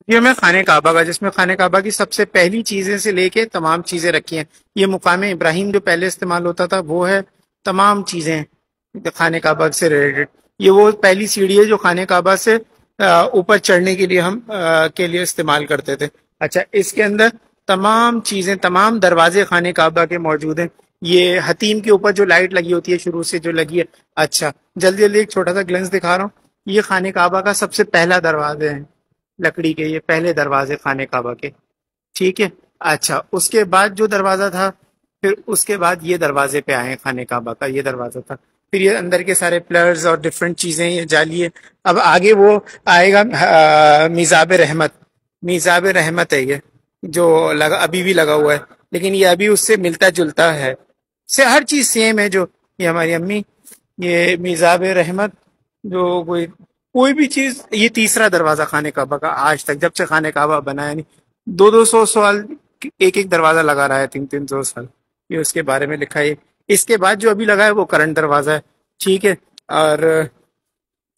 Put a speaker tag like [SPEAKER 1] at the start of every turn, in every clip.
[SPEAKER 1] ये हमें खाने काबा का, जिसमें खाने काबा की सबसे पहली चीजें से लेके तमाम चीजें रखी हैं। ये मुकाम इब्राहिम जो पहले इस्तेमाल होता था वो है, तमाम चीजें खाने काबा से रिलेटेड। ये वो पहली सीढ़ी है जो खाने काबा से ऊपर चढ़ने के लिए हम के लिए इस्तेमाल करते थे। अच्छा, इसके अंदर तमाम चीजें, तमाम दरवाजे खाने काबा के मौजूद हैं। ये हतीम के ऊपर जो लाइट लगी होती है शुरू से जो लगी है। अच्छा, जल्दी जल्दी एक छोटा सा ग्लेंस दिखा रहा हूँ। ये खाने काबा का सबसे पहला दरवाजा है, लकड़ी के ये पहले दरवाजे खाने काबा के। ठीक है। अच्छा, उसके बाद जो दरवाजा था, फिर उसके बाद ये दरवाजे पे आए खाने काबा का, ये दरवाजा था। फिर ये अंदर के सारे प्लर्स और डिफरेंट चीजें ये जाली है। अब आगे वो आएगा मीज़ाब रहमत। मीज़ाब रहमत है ये, जो लगा अभी भी लगा हुआ है, लेकिन ये अभी उससे मिलता जुलता है। से हर चीज सेम है। जो ये हमारी अम्मी, ये मीज़ाब रहमत, जो कोई कोई भी चीज, ये तीसरा दरवाजा खाने काबा का आज तक, जब से खाने काबा बनाया नहीं। दो दो सौ साल एक एक दरवाजा लगा रहा है, तीन तीन सौ साल। ये उसके बारे में लिखा है। इसके बाद जो अभी लगा है वो करंट दरवाजा है। ठीक है। और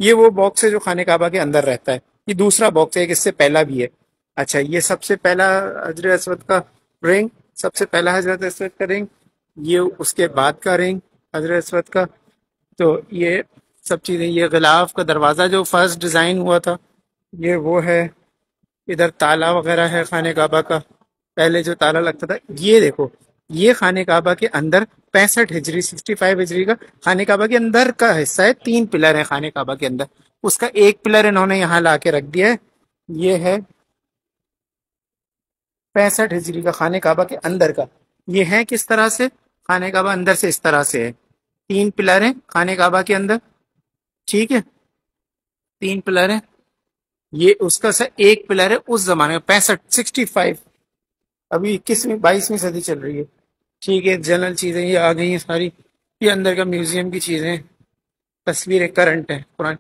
[SPEAKER 1] ये वो बॉक्स है जो खाने काबा के अंदर रहता है। ये दूसरा बॉक्स है, एक इससे पहला भी है। अच्छा, ये सबसे पहला हजरत असवद का रिंग, सबसे पहला हजरत असवद का रिंग। ये उसके बाद का रिंग हजरत असवद का। तो ये सब चीजें, ये गिलाफ का दरवाजा जो फर्स्ट डिजाइन हुआ था, ये वो है। इधर ताला वगैरह है खाने काबा का, पहले जो ताला लगता था। ये देखो, ये खाने काबा के अंदर 65 हिजरी, 65 हिजरी का खाने काबा के अंदर का हिस्सा है। तीन पिलर है खाने काबा के अंदर, उसका एक पिलर इन्होंने यहाँ ला के रख दिया है। ये है 65 हिजरी का खाने काबा के अंदर का। ये है किस तरह से, खाने काबा अंदर से इस तरह से है। तीन पिलर है खाने काबा के अंदर। ठीक है, तीन पिलर है। ये उसका सा एक पिलर है उस जमाने में, 65, 65। अभी 21वीं 22वीं सदी चल रही है। ठीक है, जनरल चीजें ये आ गई हैं सारी। ये अंदर का म्यूजियम की चीजें, तस्वीरें करंट है कुरान।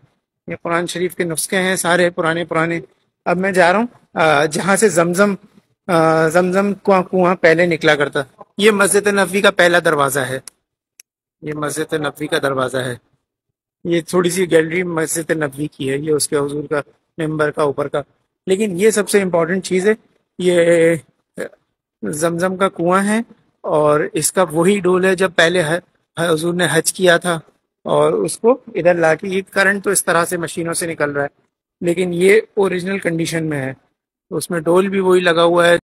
[SPEAKER 1] ये कुरान शरीफ के नुस्खे हैं सारे पुराने पुराने। अब मैं जा रहा हूँ जहाँ से जमजम, जमजम कुआं पहले निकला करता। ये मस्जिद नबवी का पहला दरवाजा है। ये मस्जिद नबवी का दरवाजा है। ये थोड़ी सी गैलरी मस्जिद नबवी की है, ये उसके हुजूर का मेंबर का ऊपर का। लेकिन ये सबसे इम्पोर्टेंट चीज़ है, ये जमजम का कुआं है। और इसका वही डोल है जब पहले हुजूर ने हज किया था, और उसको इधर लाके, ये करंट तो इस तरह से मशीनों से निकल रहा है, लेकिन ये ओरिजिनल कंडीशन में है। तो उसमें डोल भी वही लगा हुआ है।